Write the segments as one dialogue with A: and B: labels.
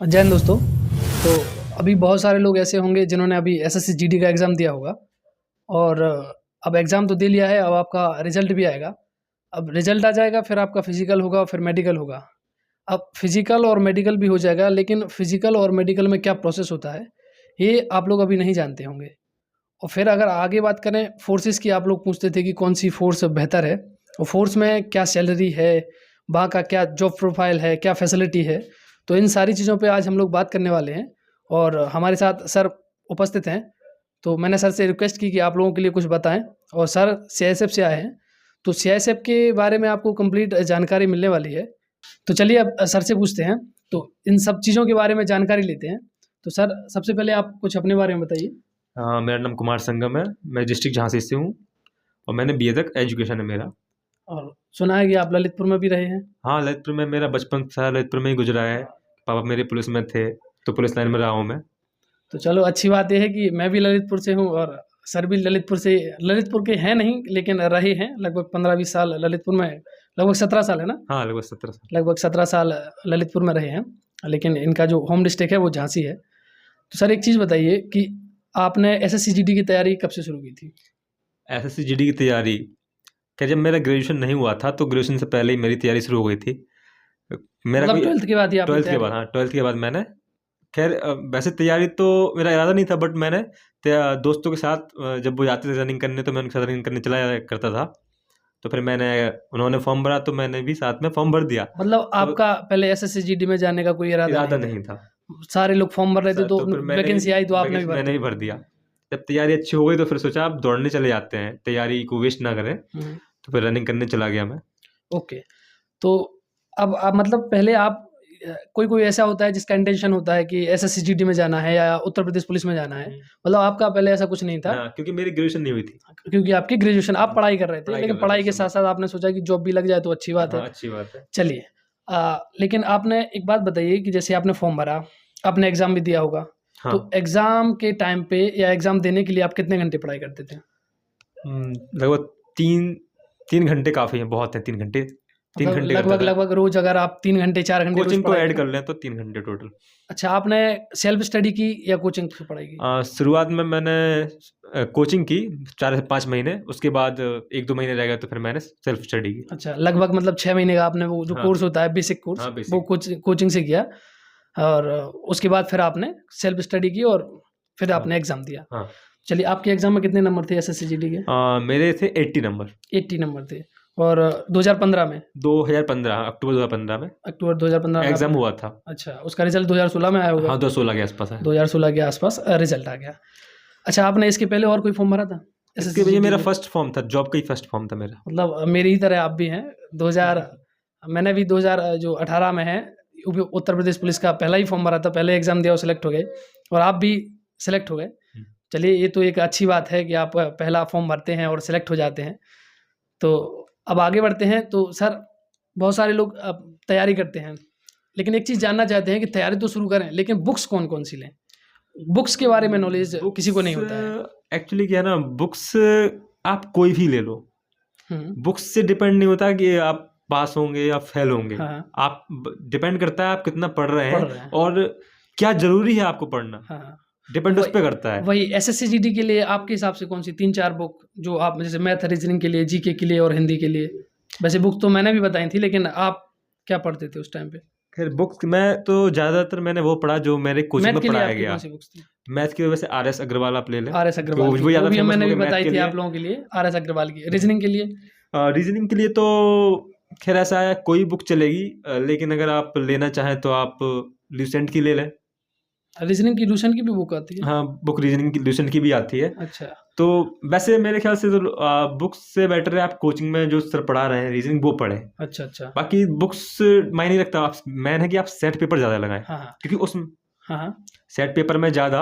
A: जय हिंद दोस्तों। तो अभी बहुत सारे लोग ऐसे होंगे जिन्होंने अभी एसएससी जीडी का एग्ज़ाम दिया होगा और अब एग्ज़ाम तो दे लिया है, अब आपका रिजल्ट भी आएगा। अब रिजल्ट आ जाएगा, फिर आपका फिजिकल होगा, फिर मेडिकल होगा। अब फिजिकल और मेडिकल भी हो जाएगा, लेकिन फिजिकल और मेडिकल में क्या प्रोसेस होता है ये आप लोग अभी नहीं जानते होंगे। और फिर अगर आगे बात करें फोर्सेस की, आप लोग पूछते थे कि कौन सी फोर्स बेहतर है और फोर्स में क्या सैलरी है, वहाँ का क्या जॉब प्रोफाइल है, क्या फैसिलिटी है। तो इन सारी चीज़ों पे आज हम लोग बात करने वाले हैं और हमारे साथ सर उपस्थित हैं। तो मैंने सर से रिक्वेस्ट की कि आप लोगों के लिए कुछ बताएं और सर सीआईएसएफ से आए हैं, तो सीआईएसएफ के बारे में आपको कंप्लीट जानकारी मिलने वाली है। तो चलिए अब सर से पूछते हैं, तो इन सब चीज़ों के बारे में जानकारी लेते हैं। तो सर सबसे पहले आप कुछ अपने बारे में बताइए।
B: मेरा नाम कुमार संगम है। मैं डिस्ट्रिक्ट झांसी से हूँ और मैंने बीए तक एजुकेशन है मेरा।
A: और सुना है कि आप ललितपुर में भी रहे हैं।
B: हाँ, ललितपुर में मेरा बचपन सारा ललितपुर में ही गुजरा है। पापा मेरे पुलिस में थे तो पुलिस लाइन में रहा हूँ मैं।
A: तो चलो अच्छी बात यह है कि मैं भी ललितपुर से हूँ और सर भी ललितपुर के हैं नहीं, लेकिन रहे हैं लगभग 15-20 साल ललितपुर में। लगभग 17 साल है ना?
B: हाँ, लगभग 17 साल।
A: लगभग 17 साल ललितपुर में रहे हैं, लेकिन इनका जो होम डिस्ट्रिक्ट है वो झांसी है। तो सर एक चीज़ बताइए कि आपने एसएससी जीडी की तैयारी कब से शुरू की थी?
B: एसएससी जीडी की तैयारी क्या, जब मेरा ग्रेजुएशन नहीं हुआ था तो ग्रेजुएशन से पहले ही मेरी तैयारी शुरू हो गई थी। मेरा
A: मतलब 12th के बाद ही आपने
B: 12th के बाद, हाँ 12th के बाद मैंने खैर वैसे तैयारी तो मेरा इरादा नहीं था, बट मैंने दोस्तों के साथ जब वो जाते थे रनिंग करने तो मैं उनके साथ रनिंग करने चला जाया करता था। तो फिर उन्होंने फॉर्म भरा तो मैंने भी साथ में फॉर्म भर दिया।
A: मतलब
B: तो
A: आपका पहले एसएससी जीडी में जाने का कोई इरादा
B: नहीं था।
A: सारे लोग फॉर्म भर रहे थे, तो
B: फिर
A: वैकेंसी आई तो आपने भी
B: मैंने भी भर दिया। जब तैयारी अच्छी हो गई तो फिर सोचा आप दौड़ने चले जाते हैं, तैयारी को वेस्ट ना करें। तो फिर रनिंग करने चला गया मैं।
A: ओके। तो अब आप मतलब पहले आप कोई ऐसा होता है जिसका इंटेंशन होता है कि एसएससी जीडी में जाना है या उत्तर प्रदेश पुलिस में जाना है, मतलब आपका पहले ऐसा कुछ नहीं था?
B: क्योंकि मेरी ग्रेजुएशन नहीं हुई थी।
A: क्योंकि आपकी ग्रेजुएशन, आप पढ़ाई कर रहे थे, लेकिन पढ़ाई के साथ साथ आपने सोचा कि जॉब भी लग जाए तो अच्छी बात है।
B: अच्छी बात है।
A: चलिए, लेकिन आपने एक बात बताइए कि जैसे आपने फॉर्म भरा, आपने एग्जाम भी दिया होगा।
B: हाँ।
A: तो एग्जाम के टाइम पे या एग्जाम देने के लिए आप कितने घंटे पढ़ाई करते थे?
B: लगभग 3 घंटे काफ़ी है, बहुत है 3 घंटे। 3 घंटे
A: लगभग रोज अगर आप 3 घंटे 4 घंटे
B: कोचिंग को ऐड कर लें तो 3 घंटे टोटल।
A: अच्छा, आपने सेल्फ स्टडी की या कोचिंग से पढ़ाई की?
B: शुरुआत में मैंने कोचिंग की 4 से 5 महीने, उसके बाद 1-2 महीने रह गए तो फिर मैंने सेल्फ स्टडी की।
A: अच्छा, लगभग मतलब 6 महीने का आपने वो जो कोर्स होता है बेसिक कोर्स, वो कोचिंग से किया और उसके बाद फिर आपने सेल्फ स्टडी की और फिर आपने एग्जाम दिया। चलिए, आपके एग्जाम में कितने नंबर थे एसएससी जीडी के?
B: मेरे थे 80 नंबर।
A: 80 नंबर थे। और 2015 में?
B: 2015 अक्टूबर 2015 में।
A: अक्टूबर 2015 में
B: एग्जाम हुआ था।
A: अच्छा, उसका रिजल्ट 2016 में आया होगा?
B: हाँ, 2016 के आसपास है।
A: 2016 के आसपास रिजल्ट आ गया। अच्छा, आपने इसके पहले और कोई फॉर्म भरा था?
B: इसके लिए मेरा फर्स्ट फॉर्म था, जॉब का ही फर्स्ट फॉर्म था मेरा।
A: मतलब मेरी ही तरह आप भी हैं। 2000 मैंने भी 2018 में है, उत्तर प्रदेश पुलिस का पहला ही फॉर्म भरा था, पहले एग्जाम दिया और सेलेक्ट हो गए, और आप भी सेलेक्ट हो गए। चलिए, ये तो एक अच्छी बात है कि आप पहला फॉर्म भरते हैं और सेलेक्ट हो जाते हैं। तो अब आगे बढ़ते हैं। तो सर, बहुत सारे लोग तैयारी करते हैं, लेकिन एक चीज़ जानना चाहते हैं कि तैयारी तो शुरू करें, लेकिन बुक्स कौन कौन सी लें? बुक्स के बारे में नॉलेज किसी को नहीं होता है।
B: एक्चुअली क्या है ना, बुक्स आप कोई भी ले लो, बुक्स से डिपेंड नहीं होता कि आप पास होंगे या फेल होंगे। आप डिपेंड करता है आप कितना पढ़ रहे हैं और क्या जरूरी है आपको पढ़ना। डिपेंड उस पे करता है।
A: वही एसएससी जीडी के लिए आपके हिसाब से कौन सी 3-4 बुक जो आप, जैसे मैथ रीजनिंग के लिए, जीके के लिए और हिंदी के लिए? वैसे बुक तो मैंने भी बताई थी, लेकिन आप क्या पढ़ते थे उस टाइम पे?
B: खैर बुक्स मैं तो ज़्यादातर मैंने वो पढ़ा जो मेरे कोचिंग में पढ़ाया गया। मैथ की वजह से आरएस अग्रवाल आप ले लें।
A: आरएस अग्रवाल की मैंने भी बताई थी आप लोगों के लिए, आरएस अग्रवाल की। रीजनिंग के लिए?
B: रीजनिंग के लिए तो खैर ऐसा है, कोई बुक चलेगी, लेकिन अगर आप लेना चाहें तो आप ल्यूसेंट की ले लें।
A: रीजनिंग की ल्यूसेंट की भी बुक आती है?
B: हाँ, बुक रीजनिंग की ल्यूसेंट की भी आती है।
A: अच्छा। तो
B: वैसे मेरे ख्याल से तो बुक्स से बेटर है आप कोचिंग में जो सर पढ़ा रहे हैं रीजनिंग वो पढ़ें।
A: अच्छा। बाकी
B: बाकी बुक्स मायने नहीं रखता। आप मैन है कि आप सेट पेपर ज़्यादा लगाएं। क्योंकि उसमें सेट पेपर में ज़्यादा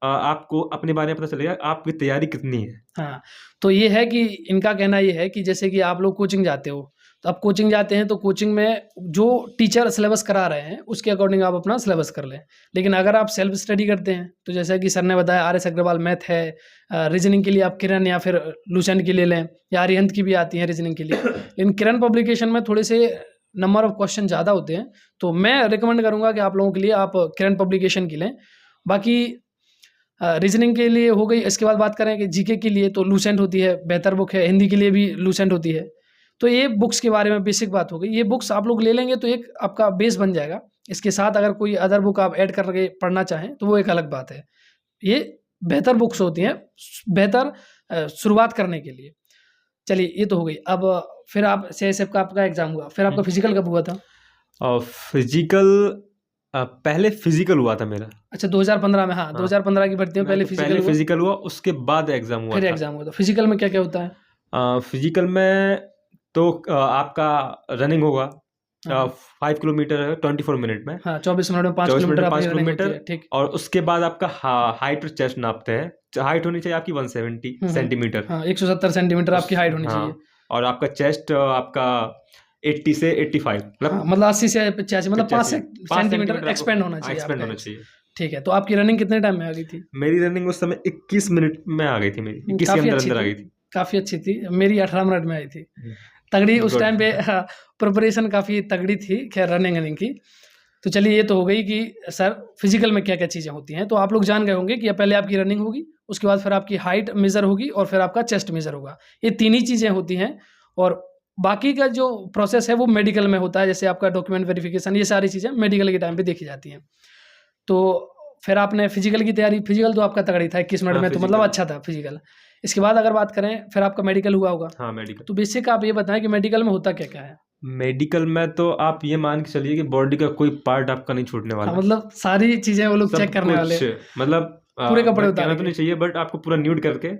B: आपको अपने बारे में पता चलेगा आपकी तैयारी कितनी है।
A: तो ये है कि इनका कहना ये है कि जैसे कि आप लोग कोचिंग जाते हो, तो आप कोचिंग जाते हैं तो कोचिंग में जो टीचर सिलेबस करा रहे हैं उसके अकॉर्डिंग आप अपना सिलेबस कर लें। लेकिन अगर आप सेल्फ स्टडी करते हैं तो जैसा कि सर ने बताया, आरएस अग्रवाल मैथ है, रीजनिंग के लिए आप किरण या फिर लुसेंट की ले लें, या अरिहंत की भी आती है रीजनिंग के लिए। लेकिन किरण पब्लिकेशन में थोड़े से नंबर ऑफ क्वेश्चन ज़्यादा होते हैं, तो मैं रिकमेंड करूँगा कि आप लोगों के लिए आप करंट पब्लिकेशन की लें। बाकी रीजनिंग के लिए हो गई। इसके बाद बात करें कि जीके के लिए तो लूसेंट होती है, बेहतर बुक है। हिंदी के लिए भी लूसेंट होती है। तो ये बुक्स के बारे में बेसिक बात हो गई। ये बुक्स आप लोग ले लेंगे तो एक आपका बेस बन जाएगा। इसके साथ अगर कोई अदर बुक आप ऐड करके पढ़ना चाहें तो वो एक अलग बात है। ये बेहतर बुक्स होती हैं, बेहतर शुरुआत करने के लिए। चलिए ये तो हो गई। अब फिर आप सीआईएसएफ का आपका एग्जाम हुआ, फिर आपका फिजिकल कब हुआ था?
B: फिजिकल पहले फिजिकल हुआ था मेरा।
A: अच्छा 2015 में। हाँ 2015 की भर्ती में पहले
B: फिजिकल हुआ, उसके बाद एग्जाम हुआ
A: फिर एग्जाम हुआ था। फिजिकल में क्या क्या होता है?
B: फिजिकल में तो आपका रनिंग होगा 5 किलोमीटर है 24 मिनट में।
A: हाँ 24 मिनट में 5 किलोमीटर। ठीक।
B: और उसके बाद आपका हाइट और चेस्ट नापते हैं। हाइट होनी चाहिए आपकी 170 सेंटीमीटर।
A: हाँ 170 सेंटीमीटर आपकी हाइट होनी चाहिए।
B: और आपका चेस्ट आपका 80 से 85
A: मतलब 80 से 85 मतलब 5 सेंटीमीटर एक्सपेंड होना चाहिए। ठीक है। तो आपकी रनिंग कितने टाइम में आ गई थी?
B: मेरी रनिंग उस समय 21 मिनट में आ गई थी। मेरी 21 के अंदर आ गई थी।
A: काफी अच्छी थी। मेरी 18 मिनट में आई थी। तगड़ी उस टाइम पे प्रिपरेशन काफी तगड़ी थी खैर रनिंग की। तो चलिए ये तो हो गई कि सर फिजिकल में क्या क्या चीज़ें होती हैं। तो आप लोग जान गए होंगे कि पहले आपकी रनिंग होगी, उसके बाद फिर आपकी हाइट मेज़र होगी और फिर आपका चेस्ट मेज़र होगा। ये तीन ही चीज़ें होती हैं और बाकी का जो प्रोसेस है वो मेडिकल में होता है। जैसे आपका डॉक्यूमेंट वेरिफिकेशन, ये सारी चीज़ें मेडिकल के टाइम पे देखी जाती हैं। तो फिर आपने फिजिकल की तैयारी, फिजिकल तो आपका तगड़ी था 21 मिनट में, तो मतलब अच्छा था फिजिकल। इसके बाद अगर बात करें फिर आपका मेडिकल हुआ होगा।
B: हाँ मेडिकल।
A: तो बेसिक आप ये बताएं कि मेडिकल में होता क्या क्या है?
B: मेडिकल में तो आप ये मान के चलिए कि बॉडी का कोई पार्ट आपका नहीं छूटने वाला।
A: मतलब सारी चीजें वो लोग चेक करने वाले,
B: मतलब
A: पूरे कपड़े उतार
B: तो नहीं चाहिए बट आपको पूरा न्यूड करके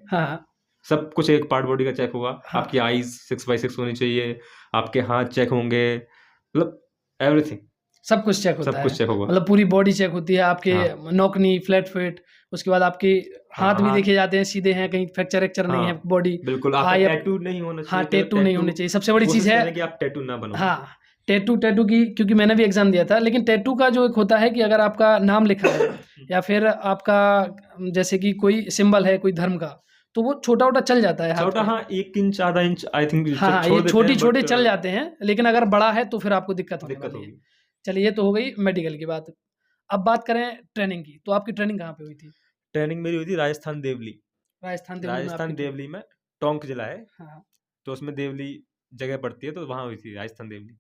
B: सब कुछ एक पार्ट बॉडी का चेक होगा। आपकी आईज 6x6 होनी चाहिए, आपके हाथ चेक होंगे, मतलब एवरीथिंग
A: सब कुछ चेक होता है।
B: सब कुछ चेक होगा,
A: मतलब पूरी बॉडी चेक होती है। आपके नौकनी फ्लैट फिट, उसके बाद आपके हाथ भी देखे जाते हैं सीधे हैं, कहीं फ्रैक्चर एक्चर नहीं है बॉडी।
B: बिल्कुल टैटू नहीं होना चाहिए।
A: हाँ टैटू नहीं होनी चाहिए, सबसे बड़ी चीज है
B: कि आप टैटू ना बनाओ।
A: हाँ टैटू की, क्योंकि मैंने भी एग्जाम दिया था। लेकिन टैटू का जो एक होता है कि अगर आपका नाम लिखा है या फिर आपका जैसे कि कोई सिंबल है कोई धर्म का, तो वो छोटा छोटा चल जाता है।
B: छोटा 1 इंच आधा इंच आई थिंक।
A: हाँ ये छोटे चल जाते हैं, लेकिन अगर बड़ा है तो फिर आपको दिक्कत होगी। चलिए ये तो हो गई मेडिकल की बात। अब बात करें ट्रेनिंग की, तो आपकी ट्रेनिंग कहाँ पे हुई थी?
B: ट्रेनिंग मेरी हुई थी राजस्थान देवली में टोंक जिला है। तो उसमें देवली जगह पड़ती है, तो वहाँ हुई थी राजस्थान देवली।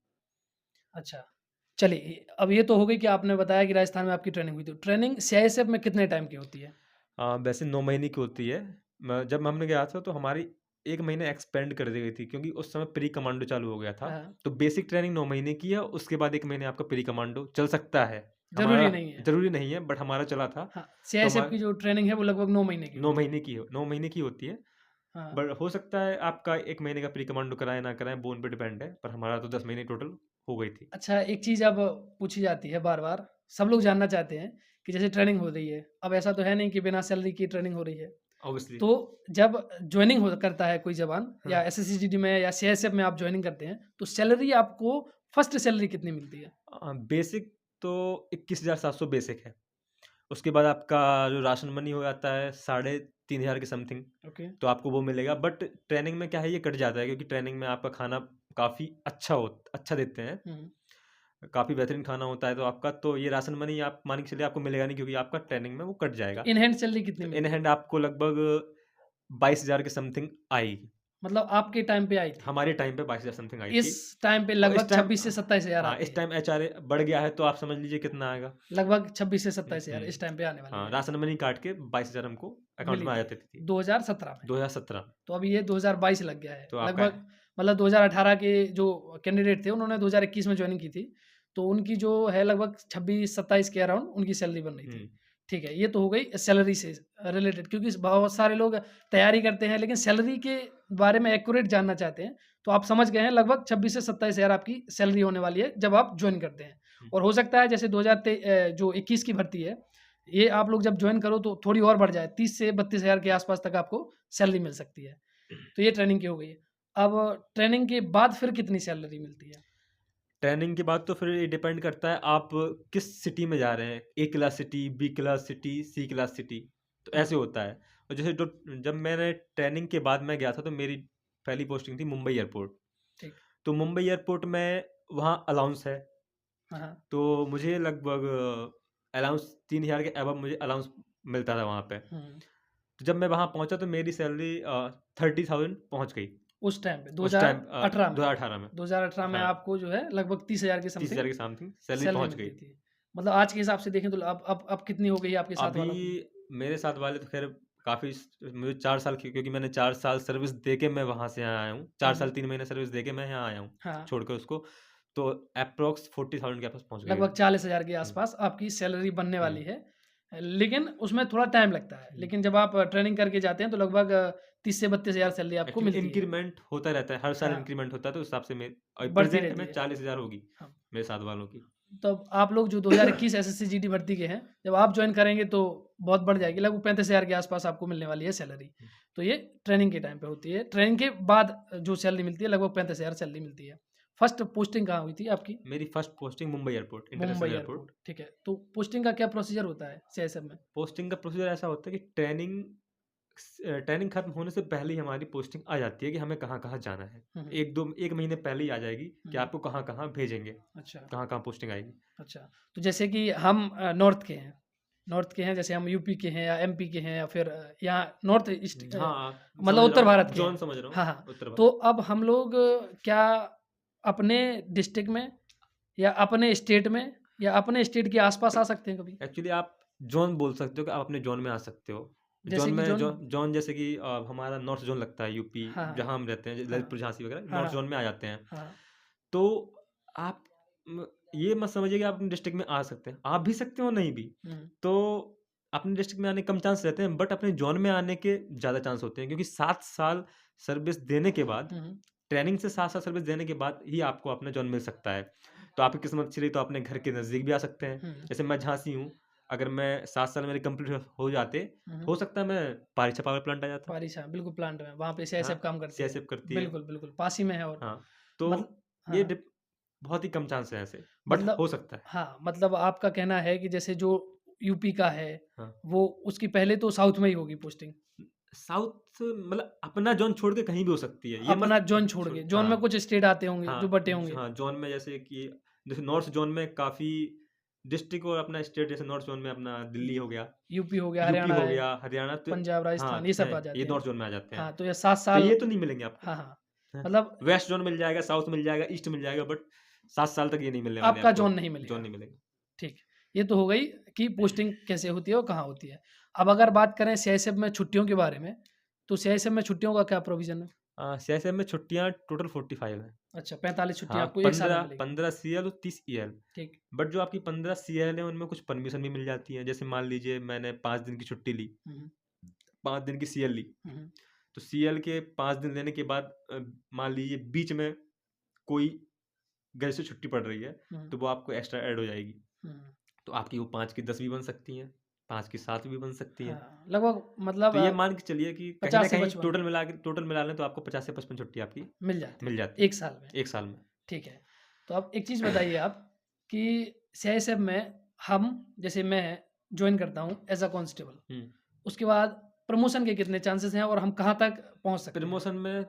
A: अच्छा चलिए अब ये तो हो गई कि आपने बताया कि राजस्थान में आपकी ट्रेनिंग हुई थी। ट्रेनिंग सीआईएसएफ में कितने टाइम की होती है?
B: वैसे 9 महीने की होती है। जब हमने गया था तो हमारी 1 महीने एक्सपेंड कर दी गई थी, क्योंकि उस समय प्री कमांडो चालू हो गया था। तो बेसिक ट्रेनिंग 9 महीने की है, उसके बाद 1 महीने आपका प्री कमांडो चल सकता है। जरूरी नहीं है बट हमारा चला था।
A: सीआईएसएफ की जो ट्रेनिंग है वो लगभग 9 महीने की
B: 9 महीने की होती है। बट हो सकता है आपका 1 महीने का प्री कमांडो कराए ना कराए, वो उन पे डिपेंड है। पर हमारा तो 10 महीने टोटल हो गई थी।
A: अच्छा एक चीज़ अब पूछी जाती है बार बार, सब लोग जानना चाहते हैं कि जैसे ट्रेनिंग हो रही है, अब ऐसा तो है नहीं कि बिना सैलरी की ट्रेनिंग हो रही है।
B: Obviously.
A: तो जब ज्वाइनिंग करता है कोई जवान या एसएससी में या सीआईएसएफ में आप ज्वाइनिंग करते हैं, तो सैलरी आपको फर्स्ट सैलरी कितनी मिलती है?
B: बेसिक तो 21,700 बेसिक है। उसके बाद आपका जो राशन मनी हो जाता है 3,500 के समथिंग। तो आपको वो मिलेगा। बट ट्रेनिंग में क्या है, ये कट जाता है, क्योंकि ट्रेनिंग में आपका खाना काफ़ी अच्छा देते हैं, काफ़ी बेहतरीन खाना होता है। तो आपका तो ये राशन मनी आप मान के चलिए आपको मिलेगा नहीं, क्योंकि आपका ट्रेनिंग में वो कट जाएगा।
A: इन हैंड सैलरी कितनी मिलेगी?
B: इन हैंड आपको लगभग 22,000 के समथिंग आई।
A: मतलब आपके टाइम पे आई थी?
B: हमारे टाइम पे 22,000 समथिंग आई थी।
A: इस टाइम पे लगभग 26 से 27 हज़ार।
B: इस टाइम एचआरए बढ़ गया है, तो आप समझ लीजिए कितना आएगा।
A: लगभग 26 से 27 हज़ार इस टाइम पे आने वाला है।
B: राशन मनी काट के 22,000 हमको अकाउंट में आ जाती थी
A: 2017 में। तो अभी ये 2022 लग गया है। तो लगभग मतलब 2018 के जो कैंडिडेट थे उन्होंने 2021 में ज्वाइनिंग की थी, तो उनकी जो है लगभग 26-27 के अराउंड उनकी सैलरी बन रही थी। ठीक है, ये तो हो गई सैलरी से रिलेटेड, क्योंकि बहुत सारे लोग तैयारी करते हैं लेकिन सैलरी के बारे में एक्यूरेट जानना चाहते हैं। तो आप समझ गए हैं लगभग 26 से 27 हज़ार आपकी सैलरी होने वाली है जब आप ज्वाइन करते हैं। और हो सकता है जैसे 2021 की भर्ती है, ये आप लोग जब ज्वाइन करो तो थोड़ी और बढ़ जाए, 30 से 32 हज़ार के आसपास तक आपको सैलरी मिल सकती है। तो ये ट्रेनिंग की हो गई। अब ट्रेनिंग के बाद फिर कितनी सैलरी मिलती है?
B: ट्रेनिंग के बाद तो फिर ये डिपेंड करता है आप किस सिटी में जा रहे हैं। A class city, B class city, C class city, तो ऐसे होता है। और जैसे जब मैंने ट्रेनिंग के बाद मैं गया था, तो मेरी पहली पोस्टिंग थी मुंबई एयरपोर्ट। तो मुंबई एयरपोर्ट में वहाँ अलाउंस है,
A: हाँ,
B: तो मुझे लगभग अलाउंस 3000 के अबव मुझे अलाउंस मिलता था वहाँ पे। तो जब मैं वहाँ पहुँचा तो मेरी सैलरी 30,000 पहुँच गई
A: उस टाइम पे
B: उस टाइम
A: 2018 में
B: 2018 में
A: 2018 में
B: हाँ
A: आपको जो है लगभग 30,000 के
B: 30,000 के समथिंग सैलरी
A: सैलरी
B: पहुँच
A: मिलती
B: गई।
A: थी। मतलब आज के हिसाब से देखें तो अब कितनी हो गई है आपके साथ वालों की?
B: अभी मेरे साथ वाले तो खैर काफ़ी मुझे 4 साल की, क्योंकि मैंने 4 साल सर्विस दे के मैं वहाँ से यहाँ आया हूँ। 4 साल 3 महीने सर्विस दे के मैं यहाँ आया हूँ,
A: हाँ,
B: छोड़कर उसको। तो एप्रॉक्स 40,000 के आस-पास पहुँच गए
A: लगभग
B: अभी।
A: 40,000 के
B: हुँ,
A: आसपास आपकी सैलरी बनने
B: हुँ,
A: वाली है। लेकिन उसमें थोड़ा टाइम लगता है।
B: हुँ।
A: लेकिन जब आप ट्रेनिंग करके जाते हैं तो लगभग 30 से 32,000 सैलरी आपको
B: एक्चुअली
A: मिलती है।
B: इंक्रीमेंट होता रहता है, हर साल
A: हाँ,
B: इंक्रीमेंट होता है, तो उस हिसाब से
A: बढ़ती
B: प्रेज़ेंट
A: रहती
B: में
A: है।
B: 40,000 होगी
A: हाँ,
B: मेरे साथ वालों की।
A: तब आप लोग जो 2021 एसएससी जीडी भर्ती के हैं, जब आप जॉइन करेंगे तो बहुत बढ़ जाएगी, लगभग 35,000 के आसपास आपको मिलने वाली है सैलरी। तो ये ट्रेनिंग के टाइम पे होती है। ट्रेनिंग के बाद जो सैलरी मिलती है लगभग 35,000 सैलरी मिलती है। फर्स्ट पोस्टिंग कहाँ हुई थी आपकी?
B: मेरी first posting Mumbai airport,
A: Mumbai
B: international airport.
A: Airport, ठीक है। तो पोस्टिंग का क्या प्रोसीजर होता है सीआईएसएफ में?
B: पोस्टिंग का प्रोसीजर ऐसा होता है कि ट्रेनिंग खत्म होने से पहले ही हमारी पोस्टिंग आ जाती है कि हमें कहाँ-कहाँ जाना है।
A: हुँ, हुँ।
B: 1 महीने पहले ही आ जाएगी कि
A: हुँ।
B: आपको कहाँ-कहाँ भेजेंगे,
A: अच्छा,
B: कहाँ-कहाँ पोस्टिंग आएगी।
A: अच्छा। तो जैसे कि हम नॉर्थ के हैं, जैसे हम यूपी के हैं या एमपी के हैं या फिर यहाँ नॉर्थ ईस्ट
B: हाँ,
A: मतलब
B: समझ रहा
A: उत्तर
B: हूँ,
A: भारत के
B: ज़ोन
A: हैं।
B: समझ रहा हूँ,
A: हाँ, हाँ।
B: उत्तर
A: तो
B: भारत।
A: अब हम लोग क्या अपने डिस्ट्रिक्ट में या अपने स्टेट में या अपने स्टेट के आस-पास आ सकते हैं कभी?
B: एक्चुअली आप ज़ोन बोल सकते हो कि आप अपने ज़ोन में आ सकते हो।
A: जैसे कि ज़ोन?
B: ज़ोन जैसे कि हमारा नॉर्थ ज़ोन लगता है यूपी,
A: हाँ, हाँ।
B: जहाँ हम रहते हैं,
A: हाँ,
B: ललितपुर, झांसी वगैरह
A: हाँ,
B: नॉर्थ
A: हाँ।
B: ज़ोन में आ जाते हैं।
A: हाँ,
B: तो आप ये मत समझिए कि आप अपने डिस्ट्रिक्ट में आ सकते हैं। आ भी सकते हो, नहीं भी।
A: हुँ,
B: तो अपने डिस्ट्रिक्ट में आने के कम चांस रहते हैं, बट अपने ज़ोन में आने के ज़्यादा चांस होते हैं, क्योंकि 7 साल सर्विस देने के बाद,
A: हुँ, हुँ,
B: ट्रेनिंग से 7 साल सर्विस देने के बाद ही आपको अपना ज़ोन मिल सकता है। तो आपकी किस्मत अच्छी रही तो अपने घर के नज़दीक भी आ सकते हैं।
A: हुँ,
B: जैसे मैं झांसी हूँ, अगर मैं 7 साल मेरे कंप्लीट हो जाते,
A: हुँ, हुँ।
B: हो सकता है मैं पारीछा पावर प्लांट आ जाता।
A: पारिशा बिल्कुल प्लांट में, वहाँ पे
B: हाँ,
A: सीआईएसएफ काम करती है।
B: सीआईएसएफ करती है।
A: बिल्कुल, बिल्कुल, पास ही में है और
B: हाँ, तो
A: मतलब
B: ये
A: हाँ,
B: बहुत ही कम चांस है ऐसे, बट
A: मतलब
B: हो सकता है।
A: हाँ, मतलब आपका कहना है कि जैसे जो यूपी का है,
B: हाँ।
A: वो उसकी पहले तो साउथ में ही होगी पोस्टिंग।
B: साउथ मतलब अपना ज़ोन छोड़ के कहीं भी हो सकती है। ये
A: अपना
B: मत
A: ज़ोन छोड़
B: छो
A: के, ज़ोन में
B: हाँ,
A: कुछ स्टेट आते होंगे, जो
B: हाँ,
A: बँटे होंगे।
B: हाँ, ज़ोन में जैसे नॉर्थ ज़ोन में काफ़ी डिस्ट्रिक्ट और अपना स्टेट, जैसे नॉर्थ ज़ोन में अपना दिल्ली हो गया,
A: यूपी हो गया,
B: यूपी
A: हरियाणा
B: हो
A: है,
B: गया, हरियाणा, तो
A: पंजाब, राजस्थान, ये
B: हाँ,
A: सब आ
B: हैं, ये
A: जाते हैं।
B: नॉर्थ ज़ोन में आ जाते हैं।
A: हाँ, तो ये 7
B: तो
A: साल
B: ये तो नहीं मिलेंगे आपको।
A: हाँ, हाँ,
B: हैं,
A: मतलब
B: वेस्ट ज़ोन मिल जाएगा, साउथ मिल जाएगा, ईस्ट मिल जाएगा, बट 7 साल तक ये नहीं मिलने वाले
A: आपका
B: आपको,
A: ज़ोन नहीं
B: ज़ोन
A: मिलेगा।
B: नहीं मिलेगा।
A: ठीक है, ये तो हो गई कि पोस्टिंग कैसे होती है और कहाँ होती है। अब अगर बात करें सीआईएसएफ में छुट्टियों के बारे में, तो सीआईएसएफ में छुट्टियों का क्या प्रोविज़न है?
B: सीआईएसएफ में छुट्टियाँ टोटल 45 हैं।
A: अच्छा, 45 छुट्टियाँ
B: हाँ,
A: आपको 1 साल में
B: 15
A: मिलेगी।
B: 15 सीएल और 30 ईएल।
A: ठीक।
B: बट जो आपकी 15 सीएल है, उनमें कुछ परमिशन भी मिल जाती है। जैसे मान लीजिए मैंने 5 दिन की छुट्टी ली,
A: हुँ, हुँ।
B: 5 दिन की सीएल ली,
A: हुँ, हुँ।
B: तो सीएल के 5 दिन लेने के बाद मान लीजिए बीच में कोई घर से छुट्टी पड़ रही है,
A: हुँ,
B: तो वो आपको एक्स्ट्रा ऐड हो जाएगी।
A: हुँ।
B: तो आपकी वो 5 की 10 भी बन सकती हैं, 5 की 7 भी बन सकती हैं।
A: हाँ, लगभग मतलब
B: तो ये मान के चलिए कि कहीं
A: 50
B: न
A: से
B: कहीं
A: 55
B: टोटल मिला लें तो आपको 50 से 55 छुट्टी आपकी
A: मिल जाती
B: मिल
A: है,
B: जाती
A: 1 साल में।
B: है, 1 साल में।
A: ठीक है। तो अब एक चीज़ बताइए आप कि सीआईएसएफ में हम जैसे मैं जॉइन करता हूँ एज़ अ कांस्टेबल,
B: हुँ।
A: उसके बाद प्रमोशन के कितने चांसेस हैं और हम कहाँ तक पहुँच सकते हैं?
B: प्रमोशन में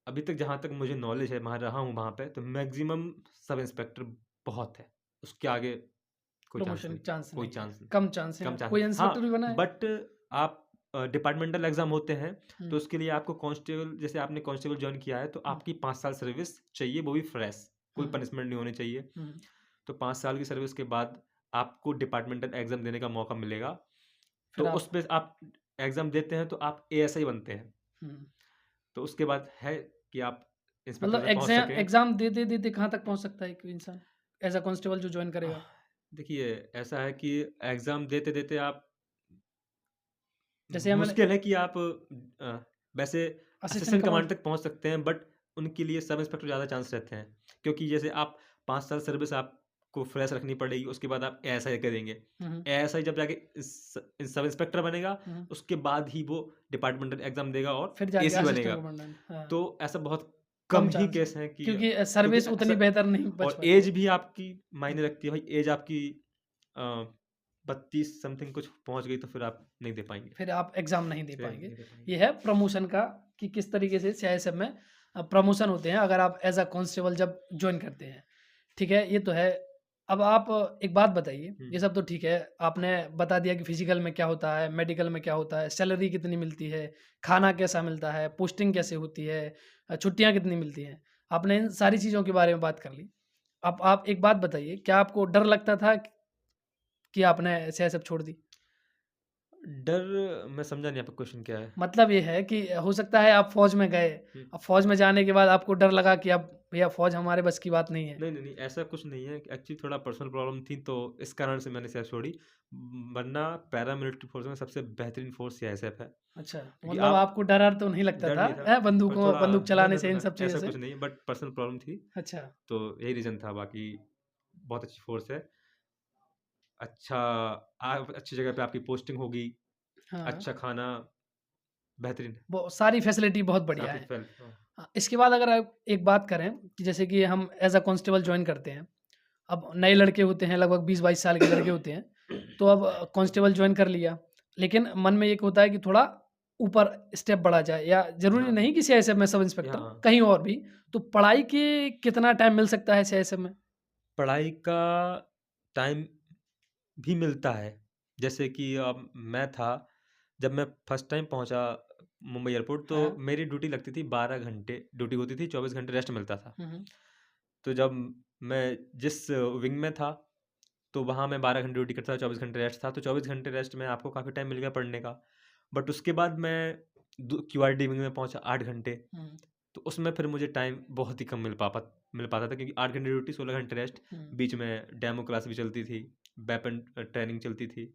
B: अभी तक जहाँ तक मुझे नॉलेज है, वहाँ रहा हूँ वहाँ पे, तो मैक्सिमम सब इंस्पेक्टर बहुत है। उसके आगे कोई चांस
A: प्रमोशन
B: नहीं,
A: चांस
B: कोई
A: नहीं है,
B: चांस नहीं,
A: कम चांस
B: कम
A: हैं।
B: चांस।
A: कोई इंस्पेक्टर
B: हाँ,
A: भी बना है?
B: बट आप डिपार्टमेंटल एग्ज़ाम होते हैं,
A: हुँ,
B: तो उसके लिए आपको कांस्टेबल, जैसे आपने कांस्टेबल जॉइन किया है, तो
A: हुँ,
B: आपकी 5 साल सर्विस चाहिए, वो भी फ्रेश, कोई
A: हुँ,
B: पनिशमेंट नहीं होनी चाहिए।
A: हुँ,
B: तो 5 साल की सर्विस के बाद आपको डिपार्टमेंटल एग्ज़ाम देने का मौका मिलेगा। तो
A: फिर
B: उस
A: आप
B: पे आप एग्ज़ाम देते हैं, तो आप एएसआई बनते हैं।
A: हुँ,
B: तो उसके बाद है कि आप इंस्पेक्टर
A: मतलब
B: तक पहुँच सकें।
A: एग्ज़ाम देते-देते कहाँ तक पहुँच सकता है एक इंसान? एज़ अ कांस्टेबल जो जॉइन
B: आह,
A: करेगा?
B: देखिए, ऐसा है कि एग्ज़ाम देते-देते आप,
A: जैसे मैंने
B: मुश्किल है कि आप वैसे
A: असिस्टेंट
B: असिस्टेंट कमांड
A: कमांड
B: तक पहुँच सकते हैं, बट उनके लिए सब इंस्पेक्टर ज़्यादा चांस रहते हैं। क्योंकि जैसे आप 5 साल सर्विस आपको फ्रेश रखनी पड़ेगी, उसके बाद आप एएसआई करेंगे।
A: हुँ, हुँ,
B: एएसआई जब जाके सब इंस्पेक्टर बनेगा,
A: हुँ,
B: उसके बाद ही वो डिपार्टमेंटल एग्ज़ाम देगा और
A: फिर जाके
B: एसी
A: असिस्टेंट
B: बनेगा।
A: कमांडेंट हाँ,
B: तो ऐसा बहुत
A: कम
B: कम ही
A: चांस है
B: केस हैं कि,
A: क्योंकि
B: क्योंकि
A: सर्विस उतनी बेहतर नहीं बच
B: और
A: पाती।
B: एज भी आपकी
A: हुँ,
B: मायने रखती है भाई। एज आपकी अ, 32 समथिंग कुछ पहुँच गई, तो फिर आप नहीं दे पाएँगे।
A: फिर आप एग्ज़ाम नहीं दे
B: फिर
A: पाएँगे।
B: नहीं दे पाएँगे।
A: ये है प्रमोशन का कि किस तरीके से सीआईएसएफ में प्रमोशन होते हैं अगर आप एज अ कांस्टेबल जब ज्वाइन करते हैं, ठीक है, ये तो है। अब आप एक बात बताइए, ये सब तो ठीक है, आपने बता दिया कि फिजिकल में क्या होता है, मेडिकल में क्या होता है, सैलरी कितनी मिलती है, खाना कैसा मिलता है, पोस्टिंग कैसे होती है, छुट्टियां कितनी मिलती हैं, आपने इन सारी चीज़ों के बारे में बात कर ली। अब आप एक बात बताइए, क्या आपको डर लगता था कि आपने सीआईएसएफ छोड़ दी?
B: डर, मैं समझा नहीं आपका क्वेश्चन क्या है।
A: मतलब ये है कि हो सकता है आप फौज में गए, अब फौज में जाने के बाद आपको डर लगा कि अब भैया फौज हमारे बस की बात नहीं है।
B: नहीं नहीं नहीं, ऐसा कुछ नहीं है। एक्चुअली थोड़ा पर्सनल प्रॉब्लम थी, तो इस कारण से मैंने सीआईएसएफ छोड़ी। वरना पैरामिलिट्री फोर्स में सबसे बेहतरीन फोर्स सीआईएसएफ है।
A: अच्छा,
B: क्योंकि
A: मतलब
B: आप,
A: आपको डर तो नहीं लगता
B: डर
A: था
B: नहीं था,
A: है,
B: पर थोड़ा
A: बंदूक चलाने से, इन सब चीज़ों
B: ऐसा
A: से?
B: कुछ नहीं है, बट पर्सनल प्रॉब्लम थी,
A: अच्छा।
B: तो यही रीजन था। बाकी बहुत अच्छी फोर्स है। अच्छा, आप अच्छी जगह पे आपकी पोस्टिंग होगी,
A: हाँ,
B: अच्छा खाना, बेहतरीन है।
A: वो सारी फैसिलिटी बहुत बढ़िया
B: काफी
A: है।
B: फैल
A: इसके बाद अगर आप एक बात करें कि जैसे कि हम एज अ कांस्टेबल ज्वाइन करते हैं, अब नए लड़के होते हैं, लगभग 20-22 साल के लड़के होते हैं, तो अब कांस्टेबल ज्वाइन कर लिया, लेकिन मन में एक होता है कि थोड़ा ऊपर स्टेप बढ़ा जाए, या ज़रूरी
B: हाँ
A: नहीं कि सीआईएसएफ में सब इंस्पेक्टर,
B: हाँ,
A: कहीं और भी। तो पढ़ाई के कितना टाइम मिल सकता है सीआईएसएफ में?
B: पढ़ाई का टाइम भी मिलता है। जैसे कि मैं था, जब मैं फर्स्ट टाइम पहुंचा मुंबई एयरपोर्ट, तो
A: हाँ।
B: मेरी ड्यूटी लगती थी, 12 घंटे ड्यूटी होती थी, 24 घंटे रेस्ट मिलता था।
A: हुँ।
B: तो जब मैं जिस विंग में था, तो वहाँ मैं 12 घंटे ड्यूटी करता था, 24 घंटे रेस्ट था। तो 24 घंटे रेस्ट में आपको काफ़ी टाइम मिल गया पढ़ने का। बट उसके बाद मैं क्यूआरडी विंग में पहुंचा 8 घंटे,
A: हुँ।
B: तो उसमें फिर मुझे टाइम बहुत ही कम मिल पाता था, क्योंकि 8 घंटे ड्यूटी, 16 घंटे रेस्ट,
A: हुँ।
B: बीच में डेमो क्लास भी चलती थी, वेपन ट्रेनिंग चलती थी,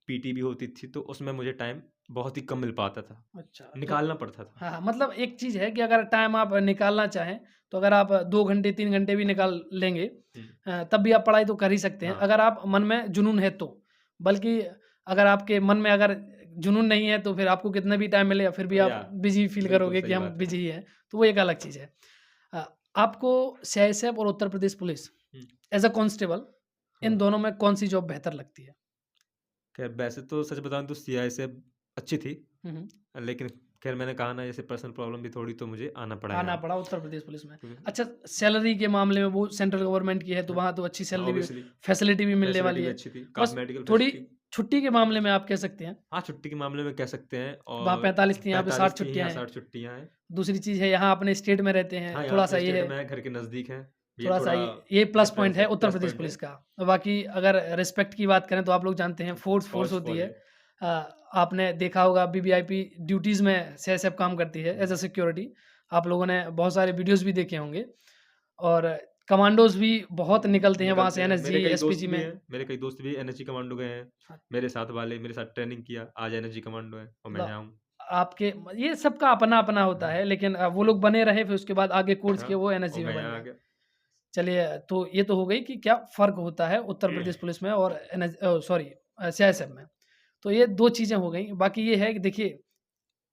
B: पीटी भी होती थी, तो उसमें मुझे टाइम बहुत ही कम मिल पाता था,
A: अच्छा, तो
B: निकालना पड़ता था।
A: हाँ, हाँ, मतलब एक चीज़ है कि अगर टाइम आप निकालना चाहें, तो अगर आप 2 घंटे, 3 घंटे भी निकाल लेंगे, तब भी आप पढ़ाई तो कर ही सकते हैं,
B: हाँ
A: अगर आप मन में जुनून है तो। बल्कि अगर आपके मन में अगर जुनून नहीं है, तो फिर आपको कितना भी टाइम मिलेगा, फिर भी आप
B: या
A: बिज़ी फ़ील
B: बिल्कुल
A: करोगे कि
B: सही
A: हम
B: बात है।
A: बिज़ी ही हैं, तो वो एक अलग चीज़ है। अ, आपको सीआईएसएफ और Uttar Pradesh police
B: hmm,
A: as a constable, इन
B: हाँ,
A: दोनों में कौन-सी जॉब बेहतर लगती है?
B: खैर वैसे तो सच बताऊं तो सीआईएसएफ अच्छी थी,
A: हुँ, हुँ।
B: लेकिन खैर मैंने कहा ना, जैसे पर्सनल प्रॉब्लम भी थोड़ी, तो मुझे आना पड़ा
A: आना
B: यहाँ।
A: पड़ा उत्तर प्रदेश पुलिस में।
B: क्योंकि
A: अच्छा, सैलरी के मामले में वो सेंट्रल गवर्नमेंट की है, तो वहाँ तो अच्छी सैलरी भी,
B: ऑब्वियसली
A: फैसिलिटी भी मिलने
B: फैसिलिटी
A: वाली
B: भी
A: है।
B: अच्छी थी,
A: बस
B: काफ़ी मेडिकल
A: थोड़ी
B: फैसिलिटी।
A: छुट्टी के मामले में आप कह सकते हैं,
B: हाँ, छुट्टी के मामले में कह सकते हैं,
A: वहाँ
B: और
A: 45 थी, यहाँ पे 60
B: 45 थी,
A: छुट्टियाँ
B: यहाँ
A: हैं।
B: 60 छुट्टियाँ हैं।
A: दूसरी चीज़ है, यहाँ अपने स्टेट में रहते हैं,
B: हाँ, यहाँ
A: थोड़ा-सा
B: अपने
A: ये
B: स्टेट
A: है,
B: में है, घर के नज़दीक है, ये
A: थोड़ा-सा
B: थोड़ा
A: ये प्लस पॉइंट
B: डिफरेंस
A: है
B: है,
A: उत्तर
B: प्लस
A: प्रदेश
B: पॉइंट है।
A: पुलिस का। बाकी अगर रिस्पेक्ट की बात करें, तो आप लोग जानते हैं फोर्स फोर्स
B: फॉल्स
A: होती
B: फॉर
A: है।
B: है।
A: अ, आपने देखा होगा वीवीआईपी ड्यूटीज़ में सीआईएसएफ काम करती है एज़ अ सिक्योरिटी। आप लोगों ने बहुत सारे वीडियोज़ भी देखे होंगे, और कमांडोज़ भी बहुत निकलते हैं वहाँ
B: निकलते
A: से,
B: हैं,
A: एनएसजी, एसपीजी में।
B: मेरे कई दोस्त भी एनएसजी कमांडो गए हैं,
A: हाँ,
B: मेरे साथ वाले, मेरे साथ ट्रेनिंग किया, आज एनएसजी कमांडो है और मैं
A: मतलब
B: यहाँ हूँ।
A: आपके ये सबका अपना-अपना होता है, लेकिन वो लोग बने रहे, फिर उसके बाद आगे कोर्स
B: हाँ,
A: किए, वो
B: और
A: एनएसजी में
B: मैं
A: बन
B: यहाँ आ
A: गए।
B: गया।
A: चलिए, तो ये तो हो गई कि क्या फ़र्क होता है उत्तर प्रदेश पुलिस में और सॉरी सीआईएसएफ में। तो ये 2 चीज़ें हो गई। बाकी ये है कि देखिए,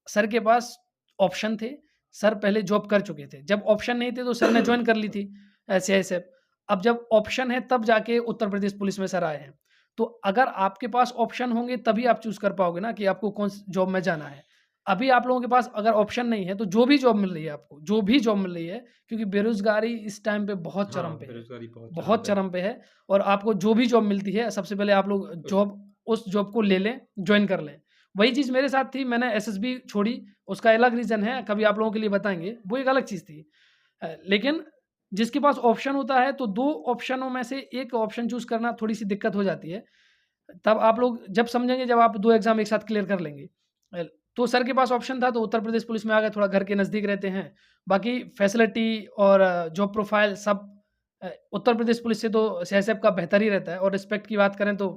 A: सर के पास ऑप्शन थे, सर पहले जॉब कर चुके थे। जब ऑप्शन नहीं थे, तो सर ने जॉइन कर ली थी सीआईएसएफ। अब जब ऑप्शन है, तब जाके उत्तर प्रदेश पुलिस में सर आए हैं। तो अगर आपके पास ऑप्शन होंगे, तभी आप चूज़ कर पाओगे ना कि आपको कौन सी जॉब में जाना है। अभी आप लोगों के पास अगर ऑप्शन नहीं है, तो जो भी जॉब मिल रही है आपको, जो भी जॉब मिल रही है, क्योंकि बेरोज़गारी इस टाइम पे बहुत चरम
B: हाँ,
A: पे है,
B: बेरोजगारी बहुत चरम
A: बहुत
B: पे है।
A: चरम पे है। और आपको जो भी जॉब मिलती है, सबसे पहले आप लोग
B: उस
A: उस जॉब को ले लें, जॉइन कर लें। वही चीज़ मेरे साथ थी, मैंने एसएसबी छोड़ी, उसका अलग रीज़न है, कभी आप लोगों के लिए बताएँगे, वो एक अलग चीज़ थी। लेकिन जिसके पास ऑप्शन होता है, तो 2 ऑप्शनों में से एक ऑप्शन चूज़ करना थोड़ी-सी दिक्कत हो जाती है। तब आप लोग जब समझेंगे, जब आप 2 एग्ज़ाम एक साथ क्लियर कर लेंगे। तो सर के पास ऑप्शन था, तो उत्तर प्रदेश पुलिस में आ गए, थोड़ा घर के नज़दीक रहते हैं। बाकी फैसिलिटी और जॉब प्रोफ़ाइल सब उत्तर प्रदेश पुलिस से तो सीआईएसएफ का बेहतर ही रहता है, और रिस्पेक्ट की बात करें तो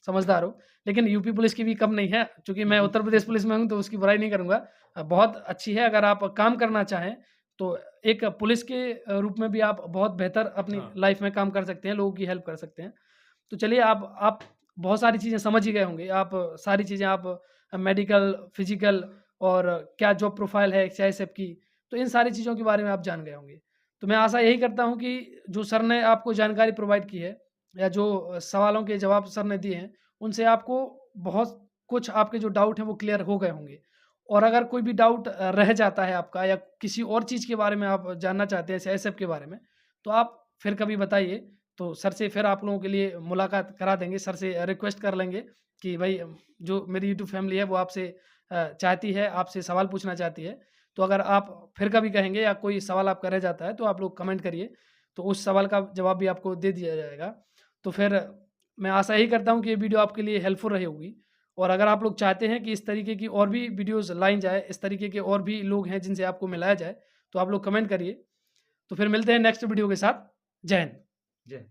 A: समझदार हो। लेकिन यूपी पुलिस की भी कम नहीं है, चूँकि मैं उत्तर प्रदेश पुलिस में हूँ, तो उसकी बुराई नहीं करूँगा। बहुत अच्छी है, अगर आप काम करना चाहें, तो एक पुलिस के रूप में भी आप बहुत बेहतर अपनी
B: हाँ,
A: लाइफ़ में काम कर सकते हैं, लोगों की हेल्प कर सकते हैं। तो चलिए, आप बहुत सारी चीज़ें समझ ही गए होंगे। आप सारी चीज़ें आप मेडिकल, फिज़िकल और क्या जॉब प्रोफ़ाइल है सीआईएसएफ की, तो इन सारी चीज़ों के बारे में आप जान गए होंगे। तो मैं आशा यही करता हूँ कि जो सर ने आपको जानकारी प्रोवाइड की है, या जो सवालों के जवाब सर ने दिए हैं, उनसे आपको बहुत कुछ, आपके जो डाउट हैं वो क्लियर हो गए होंगे। और अगर कोई भी डाउट रह जाता है आपका या किसी और चीज़ के बारे में आप जानना चाहते हैं एसएफ के बारे में, तो आप फिर कभी बताइए, तो सर से फिर आप लोगों के लिए मुलाकात करा देंगे। सर से रिक्वेस्ट कर लेंगे कि भाई जो मेरी यूट्यूब फैमिली है वो आपसे चाहती है, आपसे सवाल पूछना चाहती है। तो अगर आप फिर कभी कहेंगे या कोई सवाल आपका रह जाता है तो आप लोग कमेंट करिए, तो उस सवाल का जवाब भी आपको दे दिया जाएगा। तो फिर मैं आशा यही करता हूँ कि ये वीडियो आपके लिए हेल्पफुल रही होगी। और अगर आप लोग चाहते हैं कि इस तरीके की और भी वीडियोज़ लाई जाए, इस तरीके के और भी लोग हैं जिनसे आपको मिलाया जाए, तो आप लोग कमेंट करिए। तो फिर मिलते हैं नेक्स्ट वीडियो के साथ। जय हिंद।
B: जय।